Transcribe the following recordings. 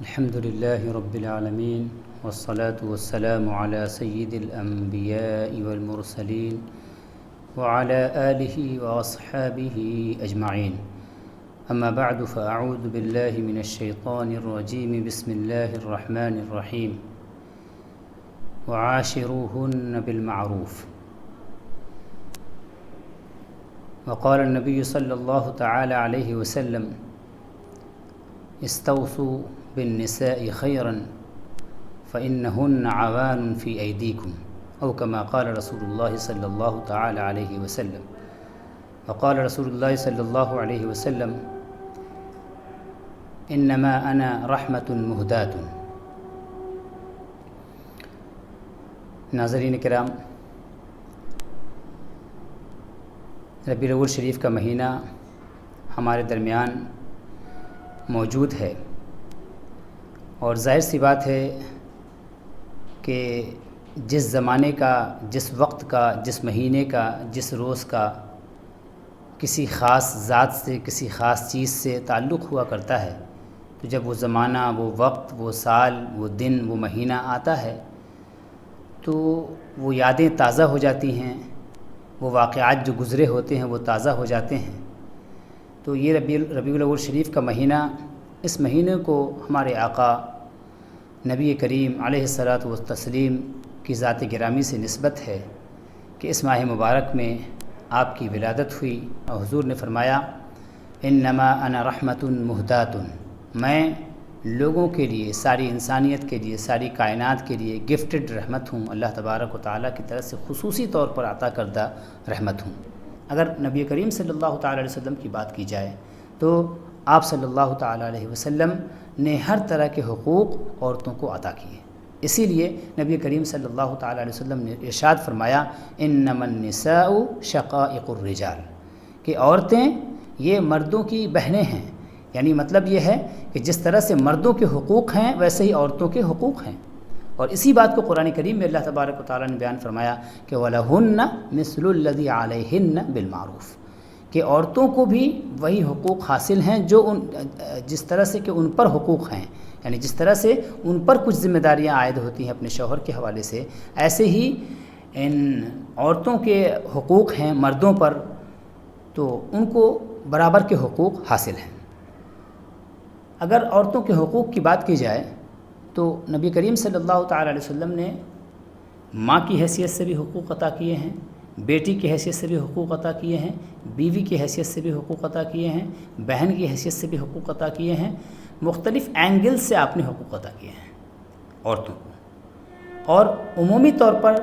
الحمد لله رب العالمين والصلاة والسلام على سيد الأنبياء والمرسلين وعلى آله وأصحابه أجمعين. أما بعد فأعوذ بالله من الشيطان الرجيم. بسم الله الرحمن الرحيم. وعاشروهن بالمعروف. وقال النبي صلى الله تعالى عليه وسلم: استوصوا بالنساء خيرا فإنهن عوان في أيديكم، أو كما قال رسول الله صلى الله تعالى عليه وسلم. وقال رسول الله صلى الله عليه وسلم: إنما أنا رحمة مهداة. ناظرین کرام، ربیع الاول شریف کا مہینہ ہمارے درمیان موجود ہے، اور ظاہر سی بات ہے کہ جس زمانے کا، جس وقت کا، جس مہینے کا، جس روز کا کسی خاص ذات سے، کسی خاص چیز سے تعلق ہوا کرتا ہے، تو جب وہ زمانہ، وہ وقت، وہ سال، وہ دن، وہ مہینہ آتا ہے تو وہ یادیں تازہ ہو جاتی ہیں، وہ واقعات جو گزرے ہوتے ہیں وہ تازہ ہو جاتے ہیں. تو یہ ربیع الاول شریف کا مہینہ، اس مہینے کو ہمارے آقا نبی کریم علیہ الصلاۃ والتسلیم کی ذات گرامی سے نسبت ہے کہ اس ماہ مبارک میں آپ کی ولادت ہوئی، اور حضور نے فرمایا: انما انا رحمت مہدات. میں لوگوں کے لیے، ساری انسانیت کے لیے، ساری کائنات کے لیے گفٹڈ رحمت ہوں، اللہ تبارک و تعالیٰ کی طرف سے خصوصی طور پر عطا کردہ رحمت ہوں. اگر نبی کریم صلی اللہ تعالیٰ علیہ وسلم کی بات کی جائے تو آپ صلی اللہ تعالیٰ علیہ وسلم نے ہر طرح کے حقوق عورتوں کو عطا کیے. اسی لیے نبی کریم صلی اللہ تعالیٰ علیہ وسلم نے ارشاد فرمایا: انما النساء شقائق الرجال، کہ عورتیں یہ مردوں کی بہنیں ہیں. یعنی مطلب یہ ہے کہ جس طرح سے مردوں کے حقوق ہیں ویسے ہی عورتوں کے حقوق ہیں. اور اسی بات کو قرآن کریم میں اللہ تبارک و تعالیٰ نے بیان فرمایا کہ وَلَهُنَّ مِثْلُ الَّذِي عَلَيْهِنَّ بِالْمَعْرُوفِ، کہ عورتوں کو بھی وہی حقوق حاصل ہیں جو جس طرح سے کہ ان پر حقوق ہیں. یعنی جس طرح سے ان پر کچھ ذمہ داریاں عائد ہوتی ہیں اپنے شوہر کے حوالے سے، ایسے ہی ان عورتوں کے حقوق ہیں مردوں پر، تو ان کو برابر کے حقوق حاصل ہیں. اگر عورتوں کے حقوق کی بات کی جائے تو نبی کریم صلی اللہ تعالیٰ علیہ وسلم نے ماں کی حیثیت سے بھی حقوق عطا کیے ہیں، بیٹی کی حیثیت سے بھی حقوق عطا کیے ہیں، بیوی کی حیثیت سے بھی حقوق عطا کیے ہیں، بہن کی حیثیت سے بھی حقوق عطا کیے ہیں. مختلف اینگل سے آپ نے حقوق عطا کیے ہیں عورتوں کو. اور عمومی طور پر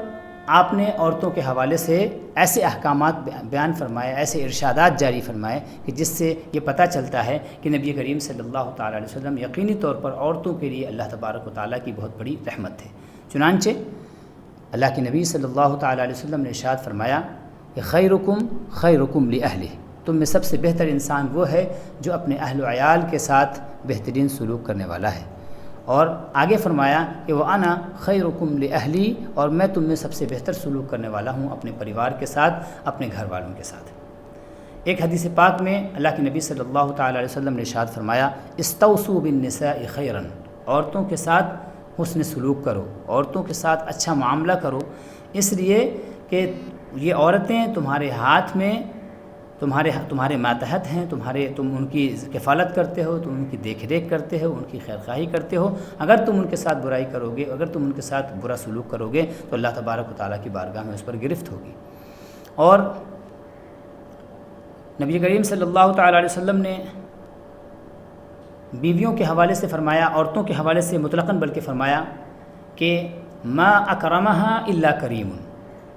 آپ نے عورتوں کے حوالے سے ایسے احکامات بیان فرمائے، ایسے ارشادات جاری فرمائے کہ جس سے یہ پتہ چلتا ہے کہ نبی کریم صلی اللہ تعالیٰ علیہ وسلم یقینی طور پر عورتوں کے لیے اللہ تبارک و تعالیٰ کی بہت بڑی رحمت ہے. چنانچہ اللہ کے نبی صلی اللہ تعالیٰ علیہ وسلم نے ارشاد فرمایا کہ خیرکم خیرکم لأہلہ، تم میں سب سے بہتر انسان وہ ہے جو اپنے اہل و عیال کے ساتھ بہترین سلوک کرنے والا ہے. اور آگے فرمایا کہ وَأَنَا خَيْرُكُمْ لِأَهْلِي، اور میں تم میں سب سے بہتر سلوک کرنے والا ہوں اپنے پریوار کے ساتھ، اپنے گھر والوں کے ساتھ. ایک حدیث پاک میں اللہ کے نبی صلی اللہ تعالیٰ علیہ وسلم نے ارشاد فرمایا: استوصوا بالنساء خیرا، عورتوں کے ساتھ حسن سلوک کرو، عورتوں کے ساتھ اچھا معاملہ کرو، اس لیے کہ یہ عورتیں تمہارے ہاتھ میں، تمہارے ماتحت ہیں، تم ان کی کفالت کرتے ہو، تم ان کی دیکھ ریکھ کرتے ہو، ان کی خیرخواہی کرتے ہو. اگر تم ان کے ساتھ برائی کرو گے، اگر تم ان کے ساتھ برا سلوک کرو گے تو اللہ تبارک و تعالیٰ کی بارگاہ میں اس پر گرفت ہوگی. اور نبی کریم صلی اللہ تعالیٰ علیہ وسلم نے بیویوں کے حوالے سے فرمایا، عورتوں کے حوالے سے مطلقاً بلکہ فرمایا کہ ما اکرمہا الا کریم،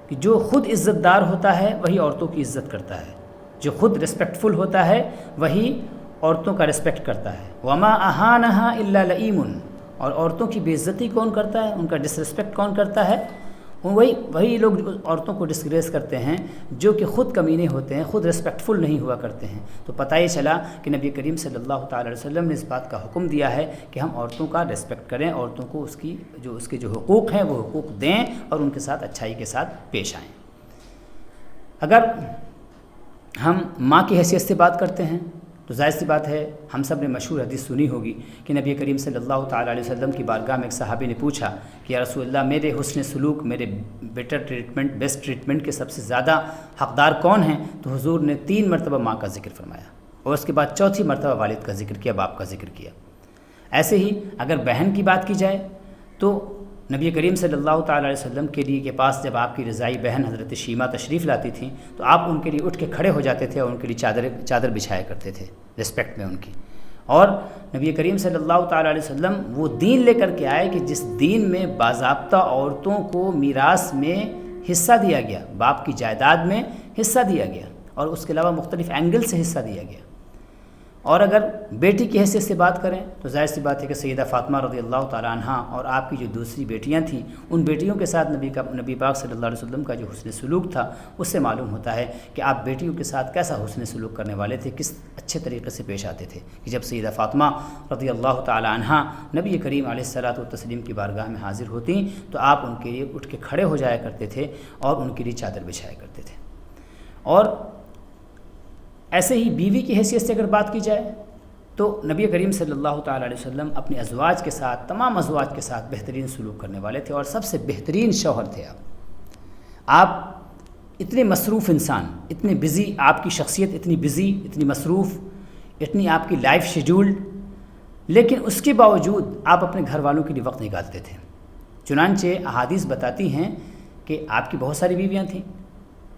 کہ جو خود عزت دار ہوتا ہے وہی عورتوں کی عزت کرتا ہے، جو خود ریسپیکٹفل ہوتا ہے وہی عورتوں کا ریسپیکٹ کرتا ہے. وما اہانہا الا لئیم، اور عورتوں کی بے عزتی کون کرتا ہے، ان کا ڈس ریسپیکٹ کون کرتا ہے، وہی لوگ عورتوں کو ڈسگریس کرتے ہیں جو کہ خود کمینے ہوتے ہیں، خود ریسپیکٹفل نہیں ہوا کرتے ہیں. تو پتہ یہ چلا کہ نبی کریم صلی اللہ تعالیٰ علیہ وسلم نے اس بات کا حکم دیا ہے کہ ہم عورتوں کا ریسپیکٹ کریں، عورتوں کو اس کے جو حقوق ہیں وہ حقوق دیں اور ان کے ساتھ اچھائی کے ساتھ پیش آئیں. اگر ہم ماں کی حیثیت سے بات کرتے ہیں تو ظاہر سی بات ہے ہم سب نے مشہور حدیث سنی ہوگی کہ نبی کریم صلی اللہ تعالیٰ علیہ وسلم کی بارگاہ میں ایک صحابی نے پوچھا کہ یا رسول اللہ میرے حسن سلوک، میرے بیٹر ٹریٹمنٹ، بیسٹ ٹریٹمنٹ کے سب سے زیادہ حقدار کون ہیں؟ تو حضور نے 3 مرتبہ ماں کا ذکر فرمایا اور اس کے بعد چوتھی مرتبہ والد کا ذکر کیا، باپ کا ذکر کیا۔ ایسے ہی اگر بہن کی بات کی جائے تو نبی کریم صلی اللہ تعالیٰ علیہ وسلم کے پاس جب آپ کی رضائی بہن حضرت شیمہ تشریف لاتی تھیں تو آپ ان کے لیے اٹھ کے کھڑے ہو جاتے تھے اور ان کے لیے چادر بچھایا کرتے تھے رسپیکٹ میں ان کی۔ اور نبی کریم صلی اللہ تعالیٰ علیہ وسلم وہ دین لے کر کے آئے کہ جس دین میں باضابطہ عورتوں کو میراث میں حصہ دیا گیا، باپ کی جائیداد میں حصہ دیا گیا اور اس کے علاوہ مختلف اینگل سے حصہ دیا گیا۔ اور اگر بیٹی کی حیثیت سے بات کریں تو ظاہر سی بات ہے کہ سیدہ فاطمہ رضی اللہ تعالیٰ عنہا اور آپ کی جو دوسری بیٹیاں تھیں ان بیٹیوں کے ساتھ نبی پاک صلی اللہ علیہ وسلم کا جو حسن سلوک تھا اس سے معلوم ہوتا ہے کہ آپ بیٹیوں کے ساتھ کیسا حسن سلوک کرنے والے تھے، کس اچھے طریقے سے پیش آتے تھے کہ جب سیدہ فاطمہ رضی اللہ تعالیٰ عنہا نبی کریم علیہ الصلاۃ والتسلیم کی بارگاہ میں حاضر ہوتیں تو آپ ان کے لیے اٹھ کے کھڑے ہو جایا کرتے تھے اور ان کے لیے چادر بچھایا کرتے تھے۔ اور ایسے ہی بیوی کی حیثیت سے اگر بات کی جائے تو نبی کریم صلی اللہ تعالیٰ علیہ وسلم اپنے ازواج کے ساتھ، تمام ازواج کے ساتھ بہترین سلوک کرنے والے تھے اور سب سے بہترین شوہر تھے۔ آپ اتنے مصروف انسان، اتنے بزی، آپ کی شخصیت اتنی بزی، اتنی مصروف، اتنی آپ کی لائف شیڈولڈ، لیکن اس کے باوجود آپ اپنے گھر والوں کے لیے وقت نکالتے تھے۔ چنانچہ احادیث بتاتی ہیں کہ آپ کی بہت ساری بیویاں تھیں،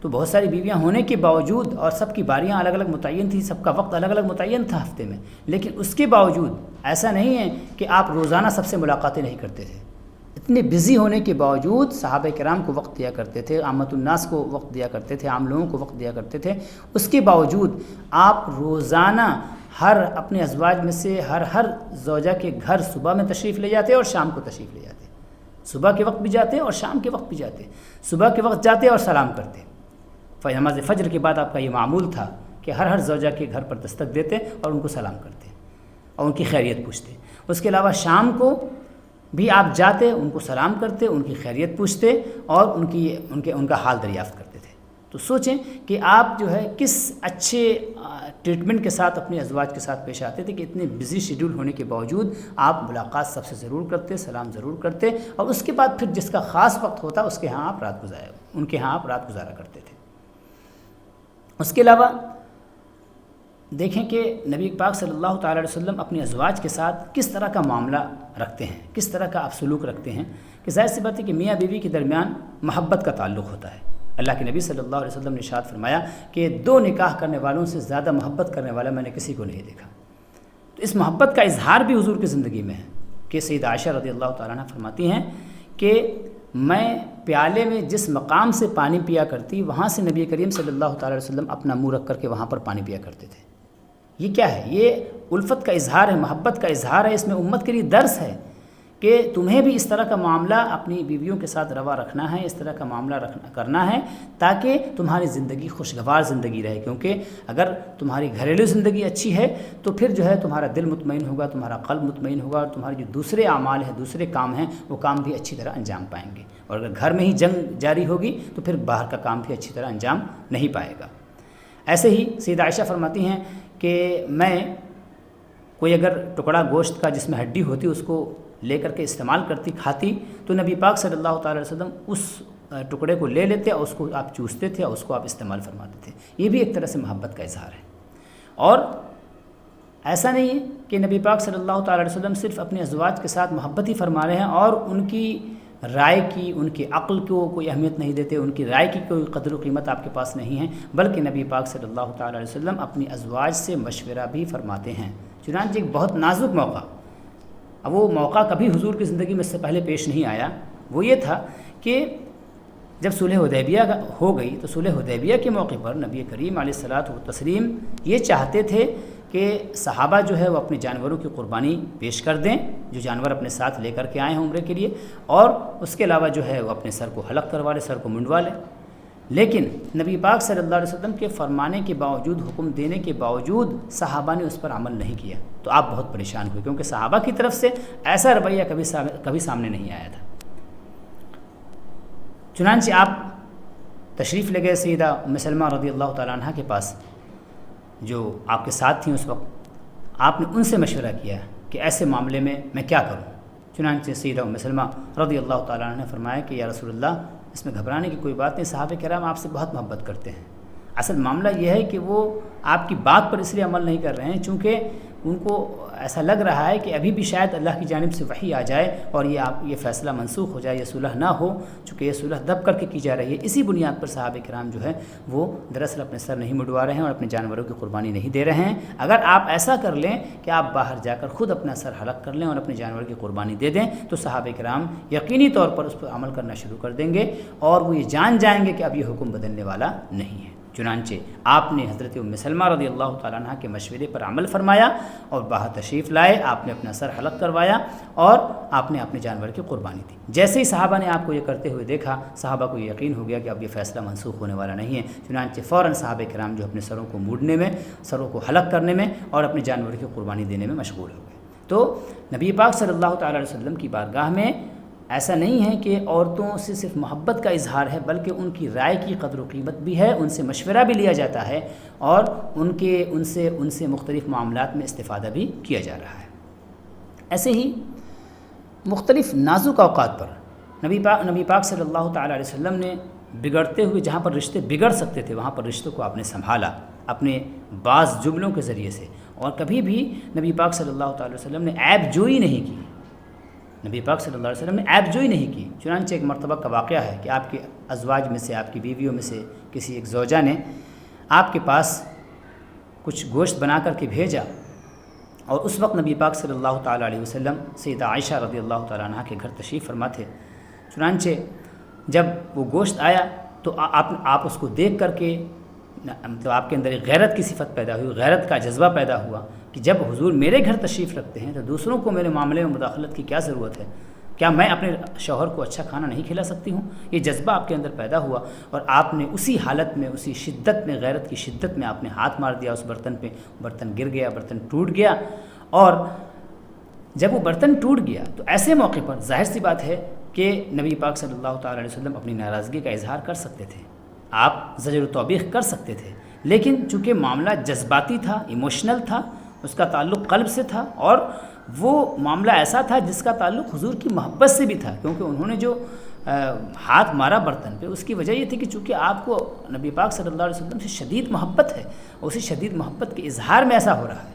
تو بہت ساری بیویاں ہونے کے باوجود اور سب کی باریاں الگ الگ متعین تھیں، سب کا وقت الگ الگ متعین تھا ہفتے میں، لیکن اس کے باوجود ایسا نہیں ہے کہ آپ روزانہ سب سے ملاقاتیں نہیں کرتے تھے۔ اتنے بزی ہونے کے باوجود صحابہ کرام کو وقت دیا کرتے تھے، عامۃ الناس کو وقت دیا کرتے تھے، عام لوگوں کو وقت دیا کرتے تھے۔ اس کے باوجود آپ روزانہ ہر اپنے ازواج میں سے ہر زوجہ کے گھر صبح میں تشریف لے جاتے اور شام کو تشریف لے جاتے، صبح کے وقت بھی جاتے اور شام کے وقت بھی جاتے، صبح کے وقت جاتے اور سلام کرتے۔ نماز فجر کے بعد آپ کا یہ معمول تھا کہ ہر زوجہ کے گھر پر دستک دیتے اور ان کو سلام کرتے اور ان کی خیریت پوچھتے۔ اس کے علاوہ شام کو بھی آپ جاتے، ان کو سلام کرتے، ان کی خیریت پوچھتے اور ان کا حال دریافت کرتے تھے۔ تو سوچیں کہ آپ جو ہے کس اچھے ٹریٹمنٹ کے ساتھ اپنے ازواج کے ساتھ پیش آتے تھے کہ اتنے بزی شیڈول ہونے کے باوجود آپ ملاقات سب سے ضرور کرتے، سلام ضرور کرتے، اور اس کے بعد پھر جس کا خاص وقت ہوتا ان کے ہاں آپ رات گزارا کرتے تھے۔ اس کے علاوہ دیکھیں کہ نبی پاک صلی اللہ تعالیٰ علیہ وسلم اپنی ازواج کے ساتھ کس طرح کا معاملہ رکھتے ہیں، کس طرح کا آپ سلوک رکھتے ہیں کہ ظاہر سی بات ہے کہ میاں بیوی کے درمیان محبت کا تعلق ہوتا ہے۔ اللہ کے نبی صلی اللہ علیہ وسلم نے ارشاد فرمایا کہ 2 نکاح کرنے والوں سے زیادہ محبت کرنے والا میں نے کسی کو نہیں دیکھا۔ تو اس محبت کا اظہار بھی حضور کی زندگی میں ہے کہ سیدہ عائشہ رضی اللہ تعالیٰ عنہ فرماتی ہیں کہ میں پیالے میں جس مقام سے پانی پیا کرتی وہاں سے نبی کریم صلی اللہ تعالیٰ علیہ وسلم اپنا منہ رکھ کر کے وہاں پر پانی پیا کرتے تھے۔ یہ کیا ہے؟ یہ الفت کا اظہار ہے، محبت کا اظہار ہے، اس میں امت کے لیے درس ہے کہ تمہیں بھی اس طرح کا معاملہ اپنی بیویوں کے ساتھ روا رکھنا ہے، اس طرح کا معاملہ کرنا ہے تاکہ تمہاری زندگی خوشگوار زندگی رہے، کیونکہ اگر تمہاری گھریلو زندگی اچھی ہے تو پھر جو ہے تمہارا دل مطمئن ہوگا، تمہارا قلب مطمئن ہوگا اور تمہارے جو دوسرے اعمال ہیں، دوسرے کام ہیں، وہ کام بھی اچھی طرح انجام پائیں گے۔ اور اگر گھر میں ہی جنگ جاری ہوگی تو پھر باہر کا کام بھی اچھی طرح انجام نہیں پائے گا۔ ایسے ہی سیدہ عائشہ فرماتی ہیں کہ میں کوئی اگر ٹکڑا گوشت کا جس میں ہڈی ہوتی اس کو لے کر کے استعمال کرتی، کھاتی، تو نبی پاک صلی اللہ تعالیٰ علیہ وسلم اس ٹکڑے کو لے لیتے اور اس کو آپ چوستے تھے اور اس کو آپ استعمال فرماتے تھے۔ یہ بھی ایک طرح سے محبت کا اظہار ہے۔ اور ایسا نہیں ہے کہ نبی پاک صلی اللہ تعالیٰ علیہ وسلم صرف اپنے ازواج کے ساتھ محبت ہی فرما رہے ہیں اور ان کی رائے کی، ان کی عقل کو کوئی اہمیت نہیں دیتے، ان کی رائے کی کوئی قدر و قیمت آپ کے پاس نہیں ہے، بلکہ نبی پاک صلی اللہ تعالیٰ علیہ وسلم اپنی ازواج سے مشورہ بھی فرماتے ہیں۔ چنانچہ ایک بہت نازک موقع، اب وہ موقع کبھی حضور کی زندگی میں اس سے پہلے پیش نہیں آیا، وہ یہ تھا کہ جب صلح حدیبیہ ہو گئی تو صلح حدیبیہ کے موقع پر نبی کریم علیہ الصلاۃ والتسلیم یہ چاہتے تھے کہ صحابہ جو ہے وہ اپنے جانوروں کی قربانی پیش کر دیں، جو جانور اپنے ساتھ لے کر کے آئے ہیں عمرے کے لیے، اور اس کے علاوہ جو ہے وہ اپنے سر کو حلق کروا لیں، سر کو منڈوا لیں۔ لیکن نبی پاک صلی اللہ علیہ وسلم کے فرمانے کے باوجود، حکم دینے کے باوجود صحابہ نے اس پر عمل نہیں کیا، تو آپ بہت پریشان ہوئے، کیونکہ صحابہ کی طرف سے ایسا رویہ کبھی سامنے نہیں آیا تھا۔ چنانچہ آپ تشریف لے گئے سیدہ ام سلمہ رضی اللہ تعالیٰ عنہ کے پاس، جو آپ کے ساتھ تھیں اس وقت، آپ نے ان سے مشورہ کیا کہ ایسے معاملے میں کیا کروں؟ چنانچہ سیدہ ام سلمہ رضی اللہ تعالیٰ عنہ نے فرمایا کہ یا رسول اللہ، اس میں گھبرانے کی کوئی بات نہیں، صحابہ کرام آپ سے بہت محبت کرتے ہیں، اصل معاملہ یہ ہے کہ وہ آپ کی بات پر اس لیے عمل نہیں کر رہے ہیں چونکہ ان کو ایسا لگ رہا ہے کہ ابھی بھی شاید اللہ کی جانب سے وحی آ جائے اور یہ فیصلہ منسوخ ہو جائے، یہ صلح نہ ہو، چونکہ یہ صلح دب کر کے کی جا رہی ہے۔ اسی بنیاد پر صحابہ کرام جو ہے وہ دراصل اپنے سر نہیں مڈوا رہے ہیں اور اپنے جانوروں کی قربانی نہیں دے رہے ہیں۔ اگر آپ ایسا کر لیں کہ آپ باہر جا کر خود اپنا سر حلق کر لیں اور اپنے جانور کی قربانی دے دیں تو صحابہ کرام یقینی طور پر اس پر عمل کرنا شروع کر دیں گے اور وہ یہ جان جائیں گے کہ اب یہ حکم بدلنے والا نہیں ہے۔ چنانچہ آپ نے حضرت ام سلمہ رضی اللہ تعالیٰ عنہ کے مشورے پر عمل فرمایا اور باہر تشریف لائے، آپ نے اپنا سر حلق کروایا اور آپ نے اپنے جانور کی قربانی دی۔ جیسے ہی صحابہ نے آپ کو یہ کرتے ہوئے دیکھا، صحابہ کو یہ یقین ہو گیا کہ اب یہ فیصلہ منسوخ ہونے والا نہیں ہے، چنانچہ فوراً صحابہ کرام جو اپنے سروں کو موڑنے میں، سروں کو حلق کرنے میں اور اپنے جانور کی قربانی دینے میں مشغول ہو گئے۔ تو نبی پاک صلی اللہ تعالیٰ علیہ وسلم کی بارگاہ میں ایسا نہیں ہے کہ عورتوں سے صرف محبت کا اظہار ہے، بلکہ ان کی رائے کی قدر و قیمت بھی ہے، ان سے مشورہ بھی لیا جاتا ہے اور ان سے مختلف معاملات میں استفادہ بھی کیا جا رہا ہے۔ ایسے ہی مختلف نازک اوقات پر نبی پاک صلی اللہ تعالیٰ علیہ وسلم نے بگڑتے ہوئے جہاں پر رشتے بگڑ سکتے تھے وہاں پر رشتوں کو آپ نے سنبھالا اپنے بعض جملوں کے ذریعے سے، اور کبھی بھی نبی پاک صلی اللہ تعالیٰ علیہ وسلم نے عیب جوئی نہیں کی، نبی پاک صلی اللہ علیہ وسلم نے عیب جوئی نہیں کی۔ چنانچہ ایک مرتبہ کا واقعہ ہے کہ آپ کے ازواج میں سے، آپ کی بیویوں میں سے کسی ایک زوجہ نے آپ کے پاس کچھ گوشت بنا کر کے بھیجا، اور اس وقت نبی پاک صلی اللہ تعالیٰ علیہ وسلم سیدہ عائشہ رضی اللہ تعالیٰ عنہ کے گھر تشریف فرما تھے۔ چنانچہ جب وہ گوشت آیا تو آپ اس کو دیکھ کر کے مطلب آپ کے اندر ایک غیرت کی صفت پیدا ہوئی، غیرت کا جذبہ پیدا ہوا کہ جب حضور میرے گھر تشریف رکھتے ہیں تو دوسروں کو میرے معاملے میں مداخلت کی کیا ضرورت ہے؟ کیا میں اپنے شوہر کو اچھا کھانا نہیں کھلا سکتی ہوں؟ یہ جذبہ آپ کے اندر پیدا ہوا اور آپ نے اسی حالت میں، اسی شدت میں، غیرت کی شدت میں آپ نے ہاتھ مار دیا اس برتن پہ، برتن گر گیا، برتن ٹوٹ گیا۔ اور جب وہ برتن ٹوٹ گیا تو ایسے موقع پر ظاہر سی بات ہے کہ نبی پاک صلی اللہ تعالیٰ علیہ وسلم اپنی ناراضگی کا اظہار کر سکتے تھے، آپ زجر و توبیخ کر سکتے تھے، لیکن چونکہ معاملہ جذباتی تھا، ایموشنل تھا، اس کا تعلق قلب سے تھا اور وہ معاملہ ایسا تھا جس کا تعلق حضور کی محبت سے بھی تھا، کیونکہ انہوں نے جو ہاتھ مارا برتن پہ اس کی وجہ یہ تھی کہ چونکہ آپ کو نبی پاک صلی اللہ علیہ وسلم سے شدید محبت ہے، اسی شدید محبت کے اظہار میں ایسا ہو رہا ہے۔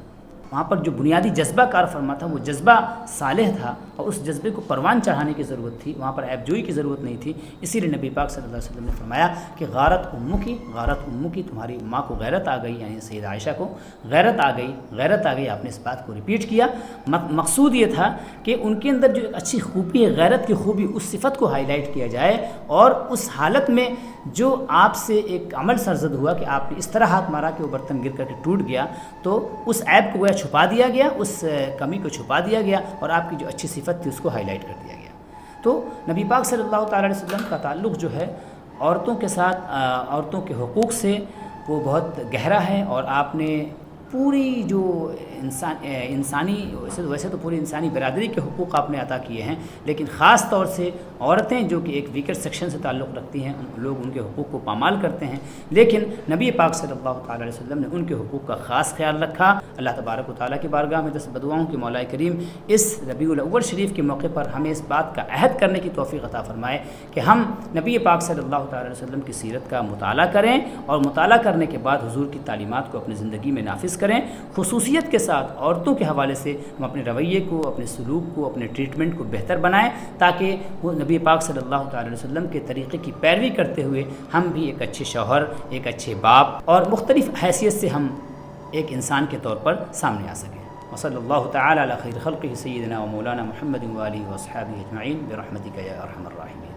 وہاں پر جو بنیادی جذبہ کار فرما تھا وہ جذبہ صالح تھا اور اس جذبے کو پروان چڑھانے کی ضرورت تھی، وہاں پر عیب جوئی کی ضرورت نہیں تھی۔ اسی لیے نبی پاک صلی اللہ علیہ وسلم نے فرمایا کہ غارت امو کی، تمہاری ماں کو غیرت آ گئی، یعنی سیدہ عائشہ کو غیرت آ گئی۔ آپ نے اس بات کو ریپیٹ کیا، مقصود یہ تھا کہ ان کے اندر جو ایک اچھی خوبی ہے، غیرت کی خوبی، اس صفت کو ہائی لائٹ کیا جائے، اور اس حالت میں جو آپ سے ایک عمل سرزد ہوا کہ آپ نے اس طرح ہاتھ مارا کہ وہ برتن گر کر کے ٹوٹ گیا، تو اس عیب کو گویا چھپا دیا گیا، اس کمی کو چھپا دیا گیا اور آپ کی جو اچھی صفت تھی اس کو ہائی لائٹ کر دیا گیا۔ تو نبی پاک صلی اللہ تعالیٰ علیہ وسلم کا تعلق جو ہے عورتوں کے ساتھ، عورتوں کے حقوق سے، وہ بہت گہرا ہے، اور آپ نے پوری جو انسانی ویسے تو پوری انسانی برادری کے حقوق آپ نے عطا کیے ہیں، لیکن خاص طور سے عورتیں جو کہ ایک ویکر سیکشن سے تعلق رکھتی ہیں، لوگ ان کے حقوق کو پامال کرتے ہیں، لیکن نبی پاک صلی اللہ تعالیٰ علیہ وسلم نے ان کے حقوق کا خاص خیال رکھا۔ اللہ تبارک و تعالیٰ کی بارگاہ میں دست بدعاؤں کہ مولا کریم اس ربیع الاول شریف کے موقع پر ہمیں اس بات کا عہد کرنے کی توفیق عطا فرمائے کہ ہم نبی پاک صلی اللہ تعالیٰ علیہ وسلم کی سیرت کا مطالعہ کریں اور مطالعہ کرنے کے بعد حضور کی تعلیمات کو اپنی زندگی میں نافذ کریں، خصوصیت کے ساتھ عورتوں کے حوالے سے ہم اپنے رویے کو، اپنے سلوک کو، اپنے ٹریٹمنٹ کو بہتر بنائیں، تاکہ وہ نبی پاک صلی اللہ تعالی علیہ وسلم کے طریقے کی پیروی کرتے ہوئے ہم بھی ایک اچھے شوہر، ایک اچھے باپ اور مختلف حیثیت سے ہم ایک انسان کے طور پر سامنے آ سکیں۔ وصلی اللہ تعالی علی خیر خلقہ سیدنا و مولانا محمد و آلہ و اصحابہ اجمعین برحمتک یا ارحم الراحمین۔